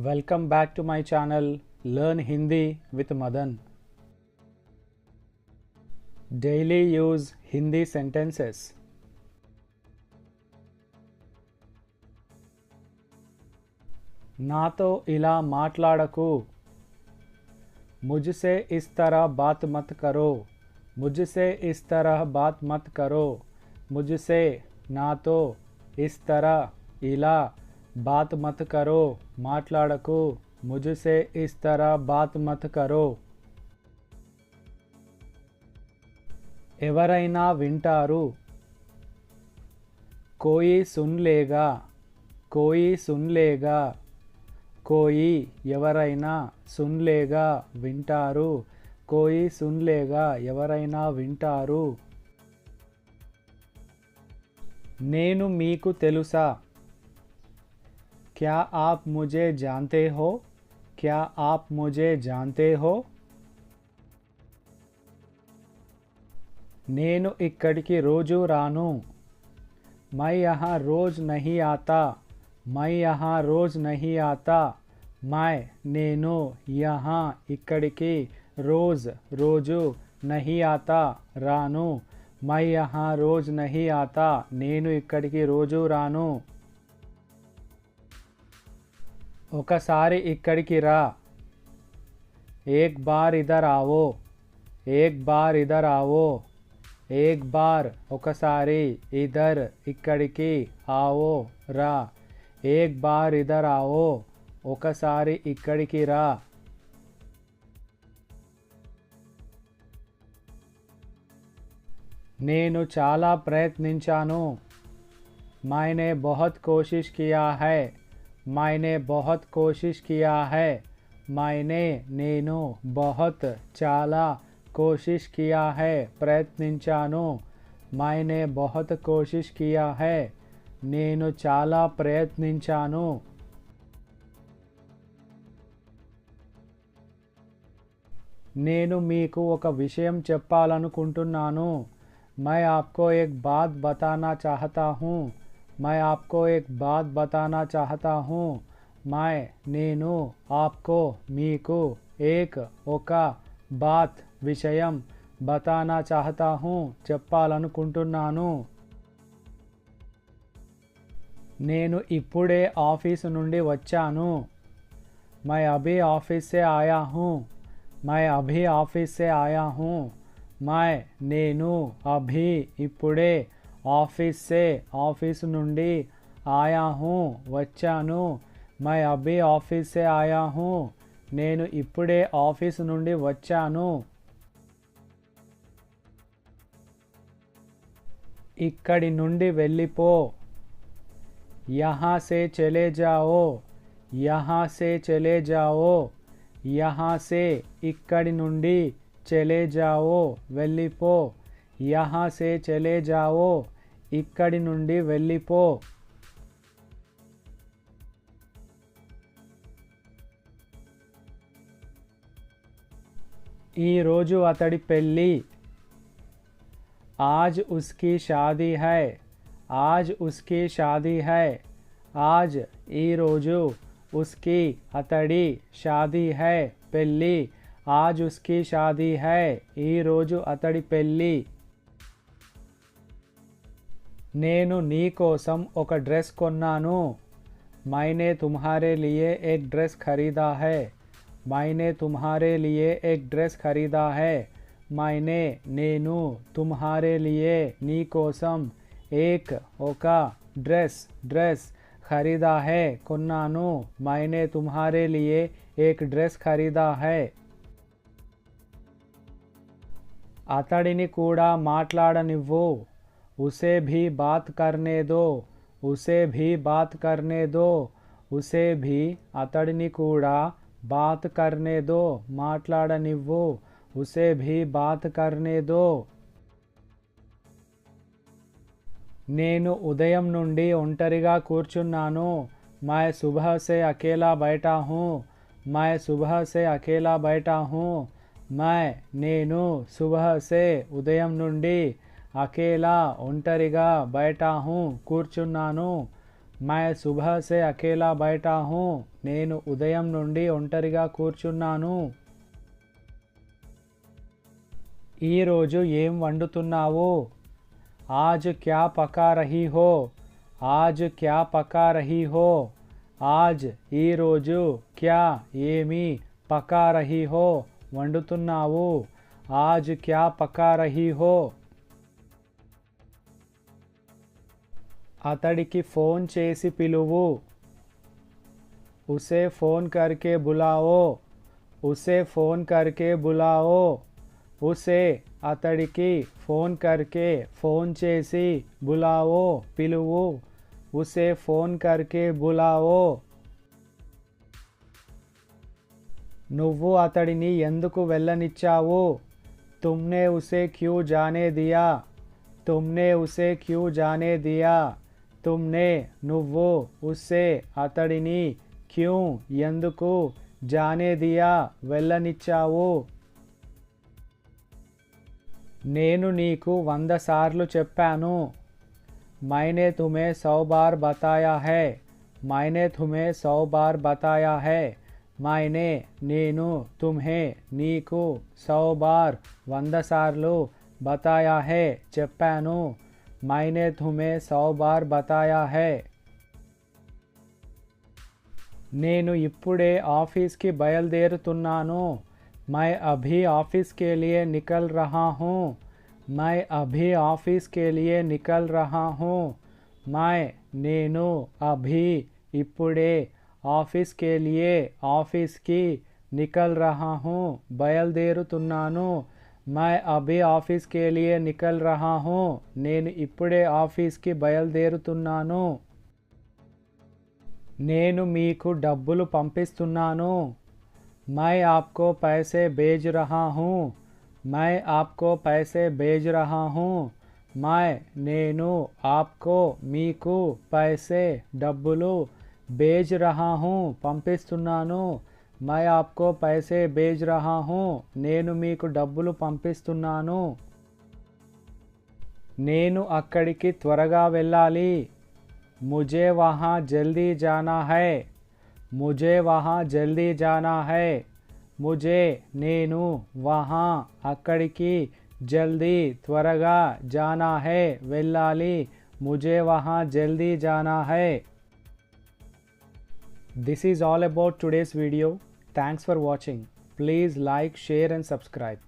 Welcome back to my channel Learn Hindi with Madan. Daily use Hindi sentences. नातो इला माटलाडकू, मुझसे इस तरह बात मत करो, मुझसे इस तरह बात मत करो, मुझसे नातो इस तरह इला बात मत करो, మాట్లాడకు, मुझसे इस तरह बात मत करो. ఎవరైనా వింటారు, कोई सुन लेगा, कोई सुन लेगा, कोई ఎవరైనా, सुन लेगा వింటారు, कोई सुन लेगा ఎవరైనా వింటారు. నేను మీకు తెలుసా, क्या आप मुझे जानते हो, क्या आप मुझे जानते हो. నేను ఇక్కడికి రోజు రాను, मैं यहाँ रोज नहीं आता, मैं यहाँ रोज नहीं आता, मैं నేను यहाँ ఇక్కడికి रोज రోజు नहीं आता రాను, मैं यहाँ रोज नहीं आता నేను ఇక్కడికి రోజు రాను. ఒకసారి ఇక్కడికి రా, एक बार इधर आओ, एक बार इधर आओ, एक बार ఒకసారి, इधर ఇక్కడికి, आओ రా, एक बार इधर आओ ఒకసారి ఇక్కడికి రా. నేను చాలా ప్రయత్నించాను, मैंने बहुत कोशिश किया है, मैंने बहुत कोशिश किया है, मैंने నేను बहुत చాలా कोशिश किया है ప్రయత్నించాను, मैंने बहुत कोशिश किया है నేను చాలా ప్రయత్నించాను. నేను మీకు ఒక విషయం చెప్పాలనుకుంటున్నాను, मैं आपको एक बात बताना चाहता हूँ, मैं आपको एक बात बताना चाहता हूँ, मैं నేను आपको మీకు एक ఒక बात విషయం बताना चाहता हूँ చెప్పాలనుకుంటున్నాను. నేను ఇప్పుడే ఆఫీసు నుండి వచ్చాను, मैं अभी ऑफिस से आया हूँ, मैं अभी ऑफिस से आया हूँ, मैं నేను अभी ఇప్పుడే ఆఫీస్ से ఆఫీసు నుండి आया हूँ వచ్చాను, मैं अभी ऑफिस से आया हूँ నేను ఇప్పుడే ఆఫీసు నుండి వచ్చాను. ఇక్కడి నుండి వెళ్ళిపో, यहाँ से चले जाओ, यहाँ से चले जाओ, यहाँ से ఇక్కడి నుండి, चले जाओ వెళ్ళిపో, यहाँ से चले जाओ ఇక్కడి నుండి వెళ్ళిపో. ఈ రోజు అతడి పెళ్ళి, आज उसकी शादी है, आज उसकी शादी है, आज ఈ రోజు, उसकी అతడి, शादी है పెళ్ళి, आज उसकी शादी है ఈ రోజు అతడి పెళ్ళి. నేను నీ కోసం ఒక డ్రెస్ కొన్నాను, मैंने तुम्हारे लिए एक ड्रेस खरीदा है, मैंने तुम्हारे लिए एक ड्रेस खरीदा है, मैंने నేను तुम्हारे लिए నీ కోసం, एक ఒక ड्रेस खरीदा है కొన్నాను, मैंने तुम्हारे लिए एक ड्रेस खरीदा है. అతడిని కూడా మాట్లాడనివ్వు, उसे भी बात करने दो, उसे भी बात करने दो, उसे भी అతడిని కూడా, बात करने दो మాట్లాడనివ్వు, उसे भी बात करने दो. నేను ఉదయం నుండి ఒంటరిగా కూర్చున్నాను, मैं सुबह से अकेला बैठा हूँ, मैं सुबह से अकेला बैठा हूँ, मैं నేను सुबह से ఉదయం నుండి, अकेला ఒంటరిగా, बैठा हूँ కూర్చున్నాను, मैं सुबह से अकेला बैठा हूँ నేను ఉదయం నుండి ఒంటరిగా కూర్చున్నాను ఈరోజు ఏం వండుతున్నావు आज क्या पका रही हो आज क्या पका रही हो आज ఈ రోజు क्या ఏమి पका रही हो వండుతున్నావు आज क्या पका रही हो అతడికి ఫోన్ చేసి పిలువు उसे फ़ोन करके बुलाओ उसे फ़ोन करके बुलाओ उसे అతడికి ఫోన్ करके ఫోన్ చేసి बुलाओ పిలువు उसे फ़ोन करके बुलाओ నువ్వు అతడిని ఎందుకు వెళ్ళనిచ్చావు तुमने उसे क्यों जाने दिया तुमने उसे क्यों जाने दिया तुमने నువ్వు उसे అతడిని क्यों ఎందుకు जाने दिया వెళ్ళనిచ్చావు నేను నీకు 100 సార్లు చెప్పాను मैंने तुम्हें 100 बार बताया है मैंने तुम्हें 100 बार बताया है मैंने నేను तुम्हें నీకు 100 बार 100 సార్లు बताया है చెప్పాను मैंने तुम्हें 100 बार बताया है నేను ఇప్పుడే ఆఫీస్కి బయలుదేరుతున్నాను मैं अभी ऑफिस के लिए निकल रहा हूँ मैं अभी ऑफिस के लिए निकल रहा हूँ मैं నేను अभी ఇప్పుడే ऑफिस के लिए ऑफिस की निकल रहा हूँ బయలుదేరుతున్నాను मैं अभी ऑफिस के लिए निकल रहा हूँ నేను ఇప్పుడే ఆఫీస్కి బయలుదేరుతున్నాను నేను మీకు డబ్బులు పంపిస్తున్నాను मैं आपको पैसे भेज रहा हूँ मैं आपको पैसे भेज रहा हूँ मैं నేను आपको మీకు पैसे డబ్బులు भेज रहा हूँ పంపిస్తున్నాను मैं आपको पैसे भेज रहा हूँ నేను మీకు డబ్బులు పంపిస్తున్నాను నేను అక్కడికి త్వరగా వెళ్ళాలి मुझे वहाँ जल्दी जाना है मुझे वहाँ जल्दी जाना है मुझे నేను वहाँ అక్కడికి जल्दी త్వరగా जाना है వెళ్ళాలి मुझे वहाँ जल्दी जाना है This is all about today's video. Thanks for watching. Please like, share and subscribe.